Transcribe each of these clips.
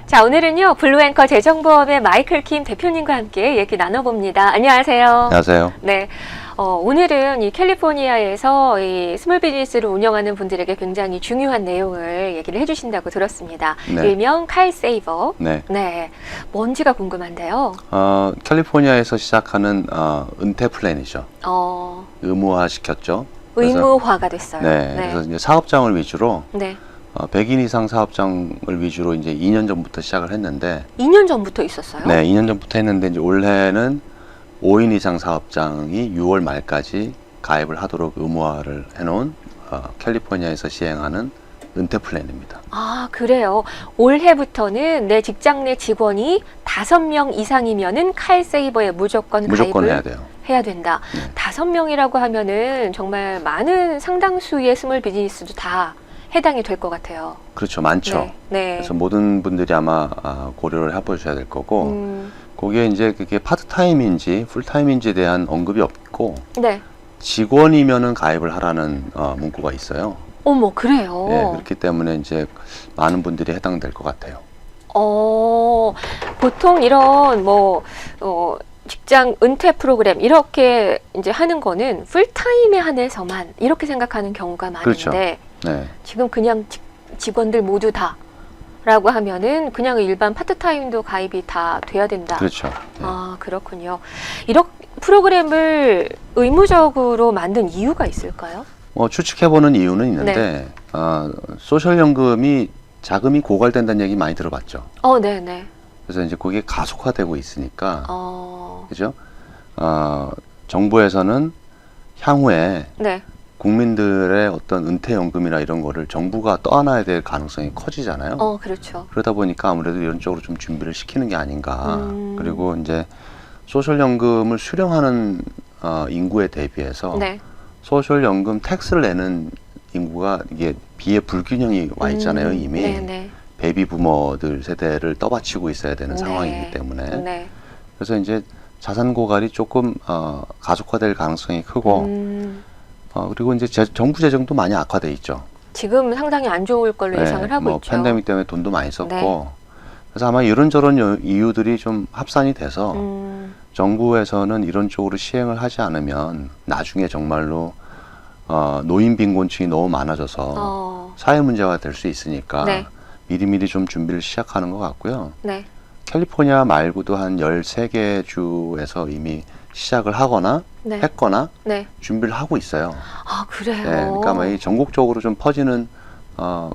자, 오늘은요, 블루앵커 재정보업의 마이클 킴 대표님과 함께 얘기 나눠봅니다. 안녕하세요. 안녕하세요. 네. 오늘은 이 캘리포니아에서 이 스몰 비즈니스를 운영하는 분들에게 굉장히 중요한 내용을 얘기를 해주신다고 들었습니다. 네. 일명 칼 세이버. 네. 네. 뭔지가 궁금한데요. 캘리포니아에서 시작하는 은퇴 플랜이죠. 의무화 시켰죠. 의무화가 됐어요. 네. 그래서 이제 사업장을 위주로 네. 100인 이상 사업장을 위주로 이제 2년 전부터 시작을 했는데 2년 전부터 있었어요? 네, 2년 전부터 했는데 이제 올해는 5인 이상 사업장이 6월 말까지 가입을 하도록 의무화를 해놓은 캘리포니아에서 시행하는 은퇴 플랜입니다. 아, 그래요. 올해부터는 내 직장 내 직원이 5명 이상이면은 칼 세이버에 무조건 가입을 해야 돼요. 해야 된다. 네. 5명이라고 하면은 정말 많은 상당수의 스몰 비즈니스도 다 해당이 될 것 같아요. 그렇죠. 많죠. 네. 네. 그래서 모든 분들이 아마 고려를 해보셔야 될 거고 거기에 이제 그게 파트타임인지 풀타임인지에 대한 언급이 없고 네. 직원이면은 가입을 하라는 문구가 있어요. 어머, 그래요? 네, 그렇기 때문에 이제 많은 분들이 해당될 것 같아요. 보통 이런 직장 은퇴 프로그램 이렇게 이제 하는 거는 풀타임에 한해서만 이렇게 생각하는 경우가 많은데 그렇죠. 네. 지금 그냥 직원들 모두 다라고 하면은 그냥 일반 파트타임도 가입이 다 돼야 된다. 그렇죠. 네. 아, 그렇군요. 이런 프로그램을 의무적으로 만든 이유가 있을까요? 추측해보는 이유는 있는데 소셜연금이 자금이 고갈된다는 얘기 많이 들어봤죠. 네네. 그래서 이제 그게 가속화되고 있으니까 그죠? 정부에서는 향후에 네. 국민들의 어떤 은퇴연금이나 이런 거를 정부가 떠안아야 될 가능성이 커지잖아요. 그렇죠. 그러다 보니까 아무래도 이런 쪽으로 좀 준비를 시키는 게 아닌가. 그리고 이제 소셜연금을 수령하는 인구에 대비해서 네. 소셜연금 텍스를 내는 인구가 이게 비의 불균형이 와 있잖아요. 이미 네네. 베이비 부머들 세대를 떠받치고 있어야 되는 상황이기 때문에 네. 그래서 이제 자산 고갈이 조금 가속화될 가능성이 크고 그리고 이제 정부 재정도 많이 악화돼 있죠. 지금 상당히 안 좋을 걸로 예상을 하고 있죠. 팬데믹 때문에 돈도 많이 썼고 네. 그래서 아마 이런저런 이유들이 좀 합산이 돼서 정부에서는 이런 쪽으로 시행을 하지 않으면 나중에 정말로 노인 빈곤층이 너무 많아져서 사회 문제가 될 수 있으니까 네. 미리미리 좀 준비를 시작하는 것 같고요. 네. 캘리포니아 말고도 한 13개 주에서 이미 시작을 하거나 네. 했거나 네. 준비를 하고 있어요. 아, 그래요? 네, 그러니까 뭐 전국적으로 좀 퍼지는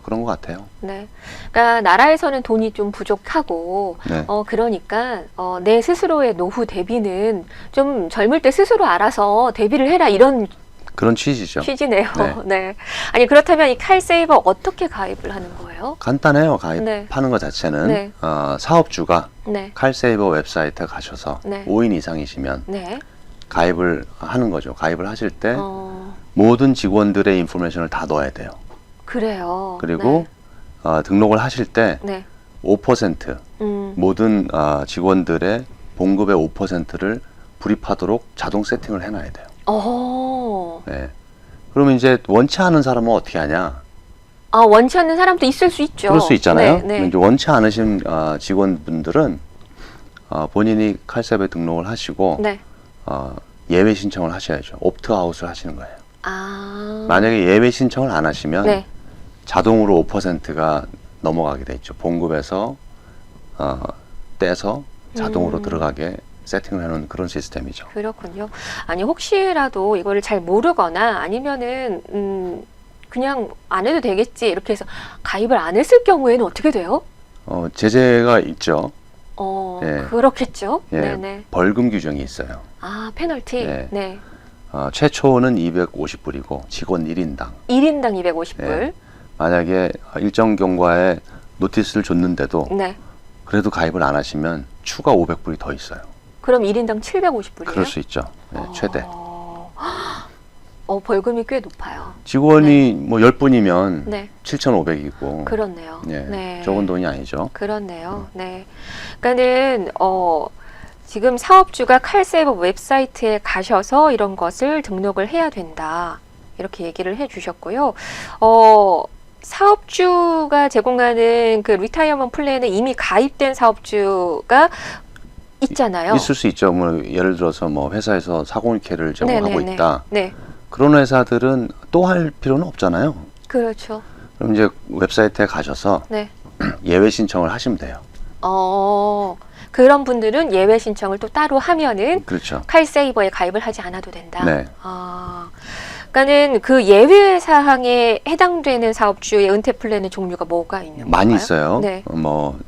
그런 것 같아요. 네. 그러니까 나라에서는 돈이 좀 부족하고 네. 그러니까 내 스스로의 노후 대비는 좀 젊을 때 스스로 알아서 대비를 해라 이런 그런 취지죠. 취지네요. 네. 네. 아니 그렇다면 이 칼세이버 어떻게 가입을 하는 거예요? 간단해요. 가입하는 것 자체는 네. 사업주가 네. 칼세이버 웹사이트에 가셔서 네. 5인 이상이시면 네. 가입을 하는 거죠. 가입을 하실 때 어, 모든 직원들의 인포메이션을 다 넣어야 돼요. 그래요. 그리고 등록을 하실 때 네. 5% 모든 직원들의 봉급의 5%를 불입하도록 자동 세팅을 해놔야 돼요. 네. 그러면 이제 원치 않은 사람은 어떻게 하냐? 원치 않는 사람도 있을 수 있죠. 그럴 수 있잖아요. 네. 네. 이제 원치 않으신 직원분들은 본인이 칼셉에 등록을 하시고 네. 예외 신청을 하셔야죠. 옵트아웃을 하시는 거예요. 아. 만약에 예외 신청을 안 하시면 네. 자동으로 5%가 넘어가게 돼 있죠. 봉급에서 떼서 자동으로 들어가게 세팅을 해놓은 그런 시스템이죠. 그렇군요. 아니 혹시라도 이거를 잘 모르거나 아니면은 그냥 안 해도 되겠지 이렇게 해서 가입을 안 했을 경우에는 어떻게 돼요? 제재가 있죠. 예. 그렇겠죠. 예. 네네. 벌금 규정이 있어요. 아, 페널티. 네. 네. 최초는 250불이고 직원 1인당. 1인당 250불. 네. 만약에 일정 경과에 노티스를 줬는데도 네. 그래도 그래도 가입을 안 하시면 추가 500불이 더 있어요. 그럼 1인당 750불이에요? 그럴 수 있죠. 네, 최대. 벌금이 꽤 높아요. 직원이 뭐 10분이면 네. 7,500이고. 그렇네요. 네, 네. 적은 돈이 아니죠. 그렇네요. 네. 그러니까는 지금 사업주가 칼세이버 웹사이트에 가셔서 이런 것을 등록을 해야 된다. 이렇게 얘기를 해 주셨고요. 사업주가 제공하는 그 리타이어먼트 플랜에 이미 가입된 사업주가 있잖아요. 있을 수 있죠. 뭐 예를 들어서 뭐 회사에서 401k를 제공하고 네네네. 있다. 네, 그런 회사들은 또 할 필요는 없잖아요. 그렇죠. 그럼 이제 웹사이트에 가셔서 네. 예외 신청을 하시면 돼요. 그런 분들은 예외 신청을 또 따로 하면은 그렇죠. 칼세이버에 가입을 하지 않아도 된다. 네. 그러니까는 그 예외 사항에 해당되는 사업주의 은퇴 플랜의 종류가 뭐가 있는 건가요? 많이 있어요. 네. 뭐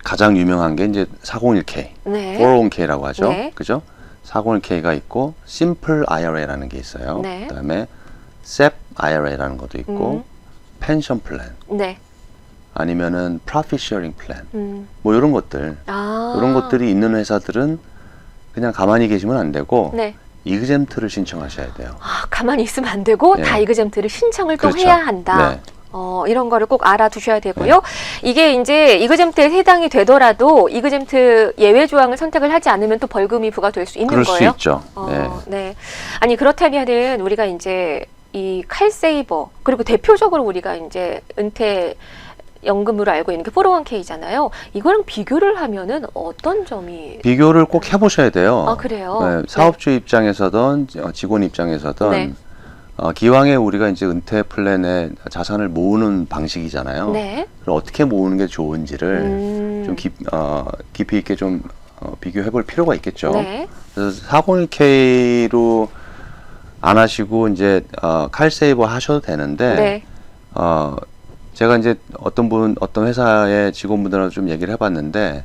가장 유명한 게 이제 401k, 네. 401k라고 하죠. 네. 그죠? 401k가 있고 Simple IRA라는 게 있어요. 네. 그다음에 SEP IRA라는 것도 있고 펜션 플랜, 네. 아니면은 Profit Sharing 플랜, 음. 뭐 이런 것들, 이런 것들이 있는 회사들은 그냥 가만히 계시면 안 되고 네. 이그젬트를 신청하셔야 돼요. 가만히 있으면 안 되고 네. 다 이그젬트를 신청을 또 그렇죠. 해야 한다. 네. 이런 거를 꼭 알아두셔야 되고요. 이게 이제 이그젬트에 해당이 되더라도 이그젬트 예외 조항을 선택을 하지 않으면 또 벌금이 부과될 수 있는 그럴 거예요. 수 있죠. 네. 네. 아니 그렇다면은 우리가 이제 이 칼세이버 그리고 대표적으로 우리가 이제 은퇴 연금으로 알고 있는 게 401k잖아요. 이거랑 비교를 하면은 어떤 점이 비교를 꼭 해보셔야 돼요. 그래요? 네, 사업주 입장에서든 직원 입장에서든 네. 기왕에 우리가 이제 은퇴 플랜에 자산을 모으는 방식이잖아요. 네. 그걸 어떻게 모으는 게 좋은지를 좀 깊이 있게 좀 비교해 볼 필요가 있겠죠. 네. 그래서 401k로 안 하시고 이제 칼세이버 하셔도 되는데 네. 제가 이제 어떤 회사의 직원분들하고 좀 얘기를 해봤는데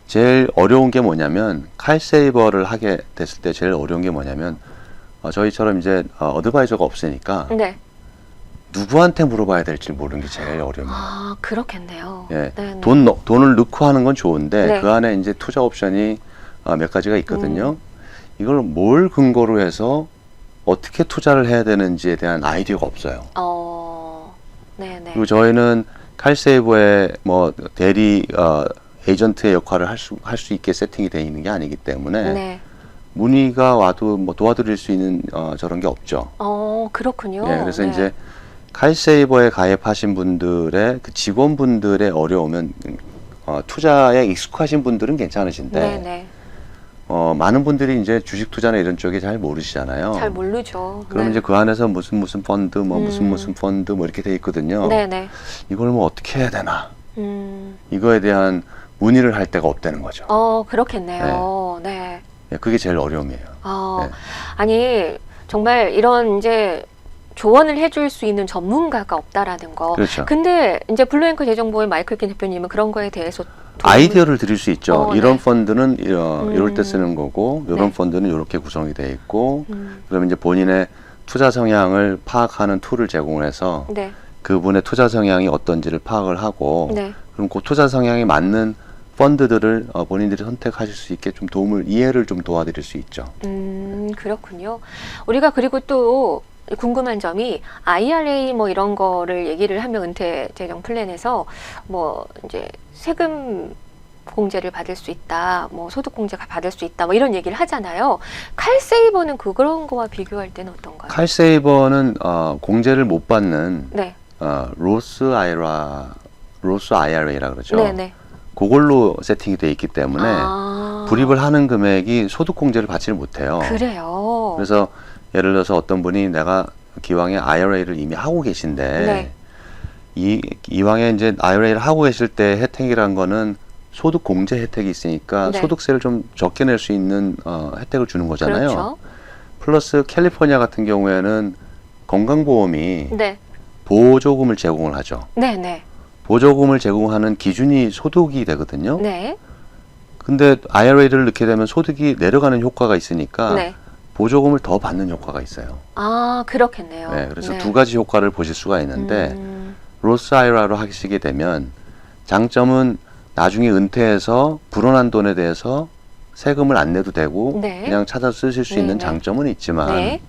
제일 어려운 게 뭐냐면 칼세이버를 하게 됐을 때 제일 어려운 게 뭐냐면 저희처럼 이제 어드바이저가 없으니까 네. 누구한테 물어봐야 될지 모르는 게 제일 어려워요. 그렇겠네요. 예, 네네. 돈을 넣고 하는 건 좋은데 네. 그 안에 이제 투자 옵션이 몇 가지가 있거든요. 이걸 뭘 근거로 해서 어떻게 투자를 해야 되는지에 대한 아이디어가 없어요. 네네. 그리고 저희는 칼세이버의 뭐 대리 에이전트의 역할을 할 수 있게 세팅이 되어 있는 게 아니기 때문에 네. 문의가 와도 뭐 도와드릴 수 있는 저런 게 없죠. 그렇군요. 네, 그래서 네. 이제 칼세이버에 가입하신 분들의 그 직원분들의 어려움은 투자에 익숙하신 분들은 괜찮으신데 네네. 많은 분들이 이제 주식 투자나 이런 쪽에 잘 모르시잖아요. 잘 모르죠. 그럼 네. 이제 그 안에서 무슨 펀드 뭐 무슨 펀드 뭐 이렇게 돼 있거든요. 네네. 이걸 뭐 어떻게 해야 되나? 음. 이거에 대한 문의를 할 데가 없다는 거죠. 그렇겠네요. 네. 네, 그게 제일 어려움이에요. 네. 아니 정말 이런 이제 조언을 해줄 수 있는 전문가가 없다라는 거. 그렇죠. 근데 이제 블루앵커 재정보의 마이클 킨 대표님은 그런 거에 대해서 아이디어를 드릴 수 있죠. 이런 네. 펀드는 이럴 때 쓰는 거고, 이런 네. 펀드는 이렇게 구성이 되어 있고, 그러면 이제 본인의 투자 성향을 파악하는 툴을 제공해서 네. 그분의 투자 성향이 어떤지를 파악을 하고, 네. 그럼 그 투자 성향이 맞는 펀드들을 본인들이 선택하실 수 있게 좀 이해를 좀 도와드릴 수 있죠. 그렇군요. 우리가 그리고 또 궁금한 점이 IRA 뭐 이런 거를 얘기를 하면 은퇴 재정 플랜에서 뭐 이제 세금 공제를 받을 수 있다, 뭐 소득 공제가 받을 수 있다, 뭐 이런 얘기를 하잖아요. 칼세이버는 그런 거와 비교할 때는 어떤가요? 칼세이버는 공제를 못 받는 네. 로스 IRA라 그러죠. 네네. 그걸로 세팅이 돼 있기 때문에 불입을 하는 금액이 소득 공제를 받지를 못해요. 그래요. 그래서 예를 들어서 어떤 분이 내가 기왕에 IRA를 이미 하고 계신데 네. 이왕에 이제 IRA를 하고 계실 때 혜택이란 거는 소득 공제 혜택이 있으니까 네. 소득세를 좀 적게 낼 수 있는 혜택을 주는 거잖아요. 그렇죠. 플러스 캘리포니아 같은 경우에는 건강보험이 네. 보조금을 제공을 하죠. 네네. 보조금을 제공하는 기준이 소득이 되거든요. 네. 근데 IRA를 넣게 되면 소득이 내려가는 효과가 있으니까 네. 보조금을 더 받는 효과가 있어요. 그렇겠네요. 네, 그래서 네. 두 가지 효과를 보실 수가 있는데 로스 IRA로 하시게 되면 장점은 나중에 은퇴해서 불어난 돈에 대해서 세금을 안 내도 되고 네. 그냥 찾아 쓰실 수 있는 네. 장점은 있지만 네.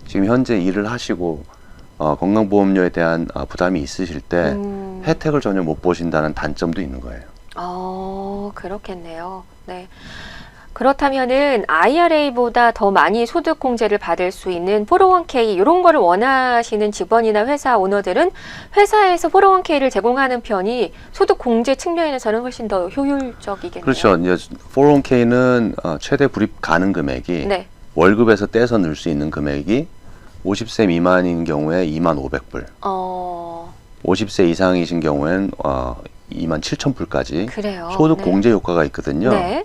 지금 현재 일을 하시고 건강보험료에 대한 부담이 있으실 때 혜택을 전혀 못 보신다는 단점도 있는 거예요. 그렇겠네요. 네. 그렇다면은 IRA보다 더 많이 소득 공제를 받을 수 있는 401k 이런 거를 원하시는 직원이나 회사 오너들은 회사에서 401k를 제공하는 편이 소득 공제 측면에서는 훨씬 더 효율적이겠네요. 그렇죠. 이제 401k는 최대 불입 가능 금액이 네. 월급에서 떼서 넣을 수 있는 금액이 50세 미만인 경우에 27,000불, 50세 이상이신 경우에는 27,000불까지 그래요. 소득 네. 공제 효과가 있거든요. 네.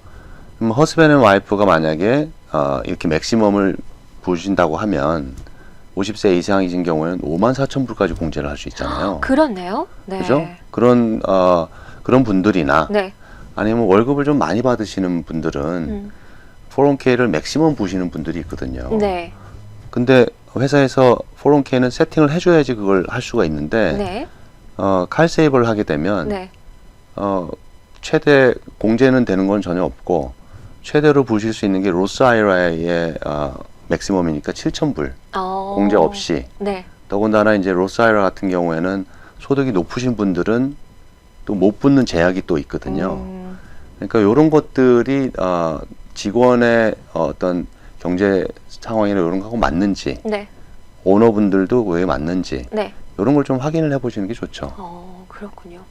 그럼 허스밴 앤 와이프가 만약에 이렇게 맥시멈을 부으신다고 하면 50세 이상이신 경우에는 54,000불까지 공제를 할 수 있잖아요. 그렇네요. 네. 그죠? 그런 분들이나 네. 아니면 월급을 좀 많이 받으시는 분들은 401k를 맥시멈 부시는 분들이 있거든요. 네. 근데 회사에서 401k는 세팅을 해줘야지 그걸 할 수가 있는데 네. 칼세이버를 하게 되면 네. 최대 공제는 되는 건 전혀 없고 최대로 부실 수 있는 게 로스 아이라의 맥시멈이니까 7,000불 공제 없이. 네. 더군다나 이제 로스 아이라 같은 경우에는 소득이 높으신 분들은 또 못 붙는 제약이 또 있거든요. 그러니까 이런 것들이 직원의 어떤 경제 상황이나 이런 거하고 맞는지, 네. 오너분들도 왜 맞는지 네. 이런 걸 좀 확인을 해보시는 게 좋죠. 그렇군요.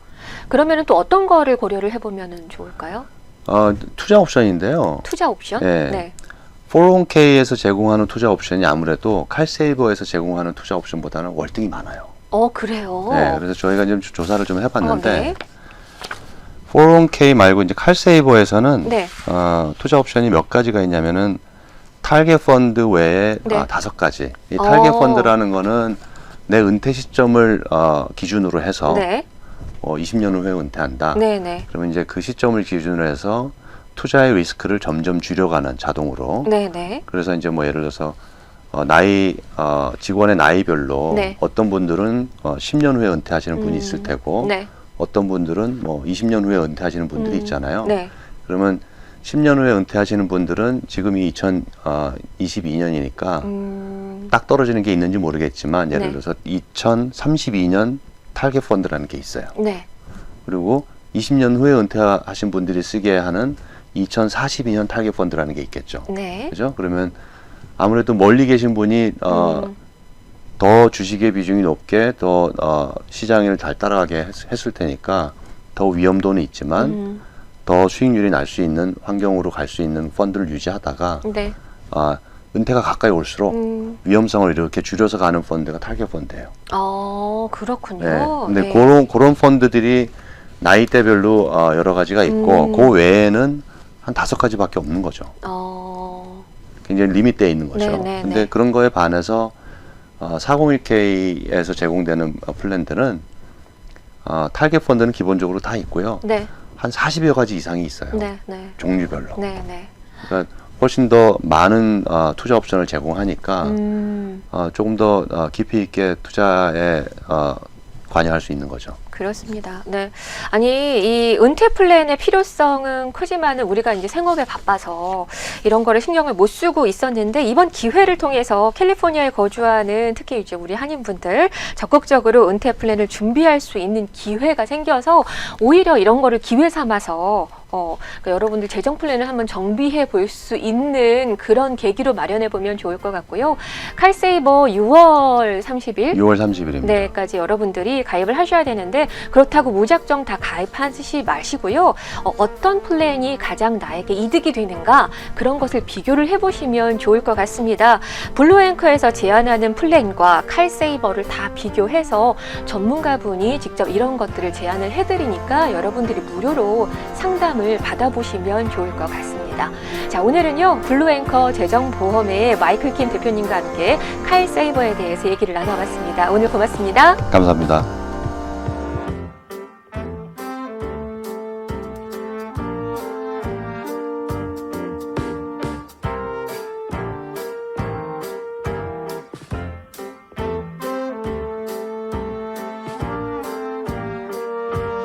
그러면은 또 어떤 거를 고려를 해보면은 좋을까요? 투자 옵션인데요. 투자 옵션? 네. 네. 401k에서 제공하는 투자 옵션이 아무래도 칼세이버에서 제공하는 투자 옵션보다는 월등히 많아요. 그래요? 네, 그래서 저희가 좀 조사를 좀 해봤는데 네. 401k 말고 이제 칼세이버에서는 네. 투자 옵션이 몇 가지가 있냐면은 타겟 펀드 외에 네. 5가지. 이 타겟 펀드라는 거는 내 은퇴 시점을 기준으로 해서 네. 20년 후에 은퇴한다. 네네. 그러면 이제 그 시점을 기준으로 해서 투자의 리스크를 점점 줄여가는 자동으로. 네네. 그래서 이제 뭐 예를 들어서 직원의 나이별로 네. 어떤 분들은 10년 후에 은퇴하시는 분이 있을 테고 네. 어떤 분들은 뭐 20년 후에 은퇴하시는 분들이 있잖아요. 네. 그러면 10년 후에 은퇴하시는 분들은 지금이 2022년이니까 딱 떨어지는 게 있는지 모르겠지만 예를 네. 들어서 2032년 타겟 펀드라는 게 있어요. 네. 그리고 20년 후에 은퇴하신 분들이 쓰게 하는 2042년 타겟 펀드라는 게 있겠죠. 네. 그죠? 그러면 아무래도 멀리 계신 분이 더 주식의 비중이 높게 더 시장을 잘 따라가게 했을 테니까 더 위험도는 있지만 더 수익률이 날 수 있는 환경으로 갈 수 있는 펀드를 유지하다가 네. 은퇴가 가까이 올수록 위험성을 이렇게 줄여서 가는 펀드가 타겟 펀드예요. 그렇군요. 네. 근데 네. 그런 펀드들이 나이대별로 여러 가지가 있고 그 외에는 한 5가지밖에 없는 거죠. 굉장히 리밋되어 있는 거죠. 네네네. 근데 그런 거에 반해서 401k에서 제공되는 플랜들은 타겟 펀드는 기본적으로 다 있고요. 네. 한 40여 가지 이상이 있어요. 네. 네. 종류별로. 네. 네. 그러니까 훨씬 더 많은 투자 옵션을 제공하니까 조금 더 깊이 있게 투자에 관여할 수 있는 거죠. 그렇습니다. 네. 아니, 이 은퇴 플랜의 필요성은 크지만은 우리가 이제 생업에 바빠서 이런 거를 신경을 못 쓰고 있었는데 이번 기회를 통해서 캘리포니아에 거주하는 특히 이제 우리 한인분들 적극적으로 은퇴 플랜을 준비할 수 있는 기회가 생겨서 오히려 이런 거를 기회 삼아서 그러니까 여러분들 재정 플랜을 한번 정비해 볼 수 있는 그런 계기로 마련해 보면 좋을 것 같고요. 칼세이버 6월 30일 6월 30일입니다. 네까지 여러분들이 가입을 하셔야 되는데 그렇다고 무작정 다 가입하시 마시고요. 어떤 플랜이 가장 나에게 이득이 되는가 그런 것을 비교를 해보시면 좋을 것 같습니다. 블루앵커에서 제안하는 플랜과 칼세이버를 다 비교해서 전문가분이 직접 이런 것들을 제안을 해드리니까 여러분들이 무료로 상담을 받아보시면 좋을 것 같습니다. 자, 오늘은요 블루앵커 재정보험의 마이클 킴 대표님과 함께 칼세이버에 대해서 얘기를 나눠봤습니다. 오늘 고맙습니다. 감사합니다.